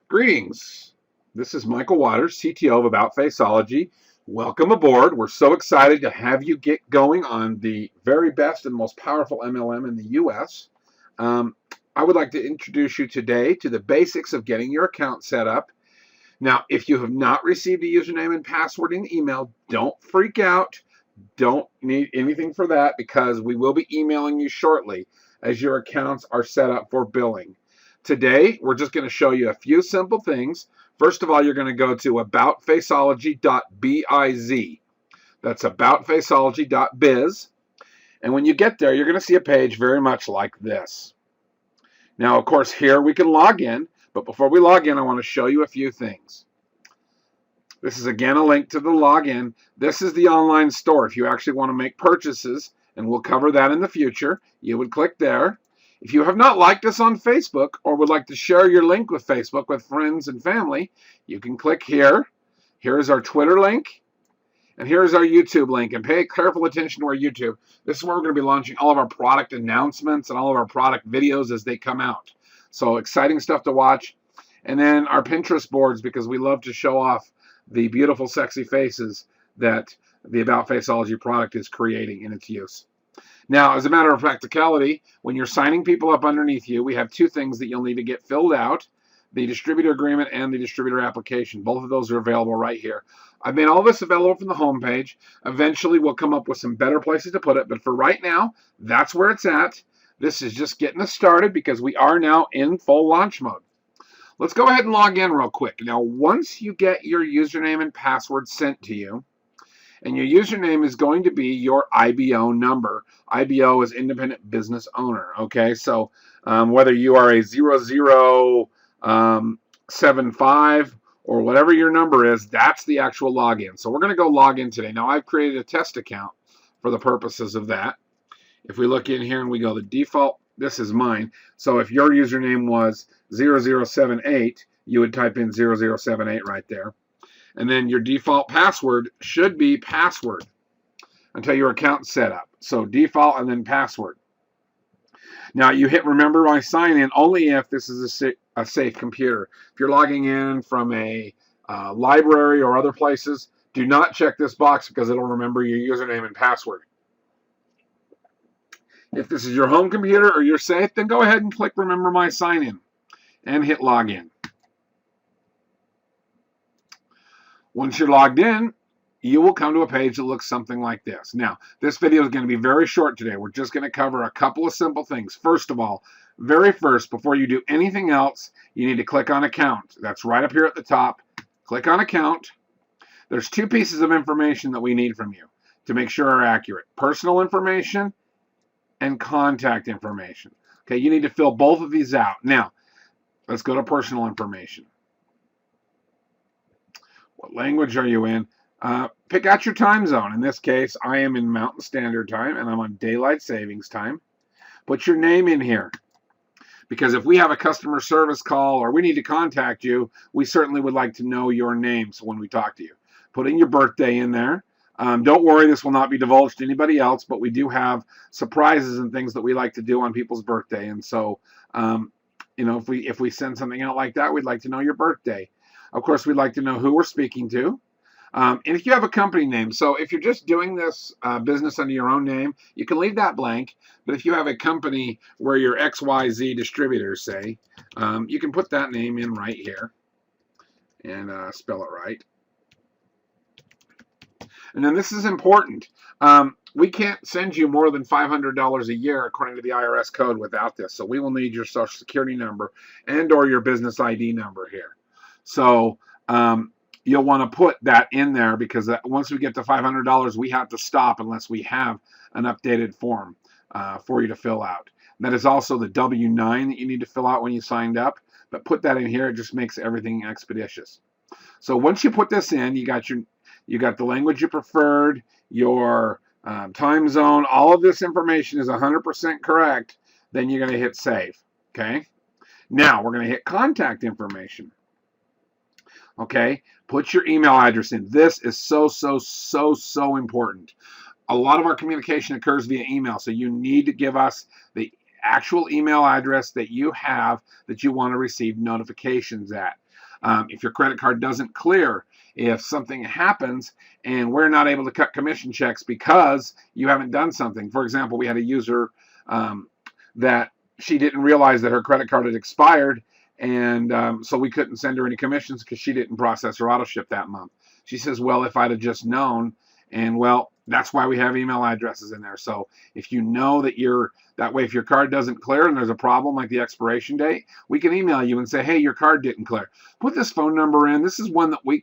Greetings. This is Michael Waters, CTO of AboutFaceology. Welcome aboard. We're so excited to have you get going on the very best and most powerful MLM in the US. I would like to introduce you today to the basics of getting your account set up. Now, if you have not received a username and password in email, don't freak out. Don't need anything for that because we will be emailing you shortly as your accounts are set up for billing. Today, we're just going to show you a few simple things. First of all, you're going to go to aboutfaceology.biz. That's aboutfaceology.biz. And when you get there, you're going to see a page very much like this. Now, of course, here we can log in. But before we log in, I want to show you a few things. This is again a link to the login. This is the online store. If you actually want to make purchases, and we'll cover that in the future, you would click there. If you have not liked us on Facebook or would like to share your link with Facebook with friends and family, you can click here. Here is our Twitter link, and here is our YouTube link. And pay careful attention to our YouTube. This is where we're going to be launching all of our product announcements and all of our product videos as they come out. So exciting stuff to watch. And then our Pinterest boards, because we love to show off the beautiful, sexy faces that the AboutFaceology product is creating in its use. Now, as a matter of practicality, when you're signing people up underneath you, we have two things that you'll need to get filled out: the distributor agreement and the distributor application. Both of those are available right here. I've made all this available from the homepage. Eventually, we'll come up with some better places to put it, but for right now, that's where it's at. This is just getting us started because we are now in full launch mode. Let's go ahead and log in real quick. Now, once you get your username and password sent to you, and your username is going to be your IBO number. IBO is Independent Business Owner, okay? So whether you are a 0075 or whatever your number is, that's the actual login. So we're going to go log in today. Now, I've created a test account for the purposes of that. If we look in here and we go the default, this is mine. So if your username was 0078, you would type in 0078 right there. And then your default password should be password until your account's set up. So default and then password. Now you hit remember my sign in only if this is a safe computer. If you're logging in from a library or other places, do not check this box because it'll remember your username and password. If this is your home computer or you're safe, then go ahead and click remember my sign in and hit login. Once you're logged in, you will come to a page that looks something like this. Now, this video is going to be very short today. We're just going to cover a couple of simple things. First of all, very first, before you do anything else, you need to click on account. That's right up here at the top. Click on account. There's two pieces of information that we need from you to make sure are accurate: personal information and contact information. Okay, you need to fill both of these out. Now, let's go to personal information. What language are you in? Pick out your time zone. In this case, I am in Mountain Standard Time, and I'm on Daylight Savings Time. Put your name in here, because if we have a customer service call or we need to contact you, we certainly would like to know your name so when we talk to you. Put in your birthday in there. Don't worry, this will not be divulged to anybody else, but we do have surprises and things that we like to do on people's birthday. And so, if we send something out like that, we'd like to know your birthday. Of course, we'd like to know who we're speaking to. And if you have a company name, so if you're just doing this business under your own name, you can leave that blank. But if you have a company where you're XYZ distributors, say, you can put that name in right here and spell it right. And then this is important. We can't send you more than $500 a year according to the IRS code without this. So we will need your Social Security number and or your business ID number here. So you'll want to put that in there because once we get to $500, we have to stop unless we have an updated form for you to fill out. And that is also the W-9 that you need to fill out when you signed up. But put that in here. It just makes everything expeditious. So once you put this in, you got the language you preferred, your time zone. All of this information is 100% correct. Then you're going to hit save. Okay. Now we're going to hit contact information. Okay, put your email address in. This is so important. A lot of our communication occurs via email, so you need to give us the actual email address that you have that you want to receive notifications at. If your credit card doesn't clear, if something happens and we're not able to cut commission checks because you haven't done something. For example, we had a user that she didn't realize that her credit card had expired, and so we couldn't send her any commissions because she didn't process her auto ship that month. She says, well, if I'd have just known, and well, that's why we have email addresses in there. So if you know that that way, if your card doesn't clear and there's a problem like the expiration date, we can email you and say, hey, your card didn't clear. Put this phone number in. This is one that we're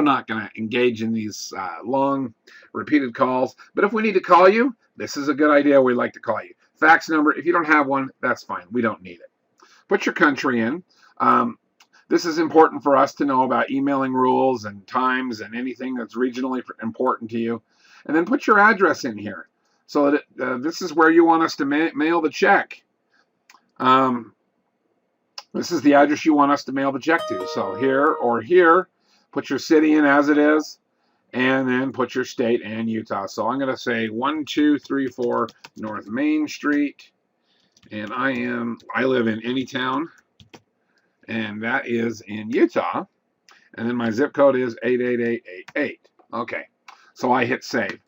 not going to engage in these long repeated calls. But if we need to call you, this is a good idea. We'd like to call you. Fax number. If you don't have one, that's fine. We don't need it. Put your country in. This is important for us to know about emailing rules and times and anything that's regionally important to you. And then put your address in here. So that this is where you want us to mail the check. This is the address you want us to mail the check to. So here or here, put your city in as it is, and then put your state and Utah. So I'm going to say 1234 North Main Street, and I live in Anytown, and that is in Utah, and then my zip code is 88888. Okay, so I hit save.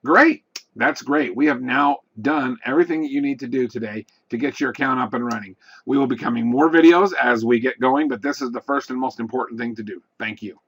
Great. That's great. We have now done everything that you need to do today to get your account up and running. We will be coming more videos as we get going, but this is the first and most important thing to do. Thank you.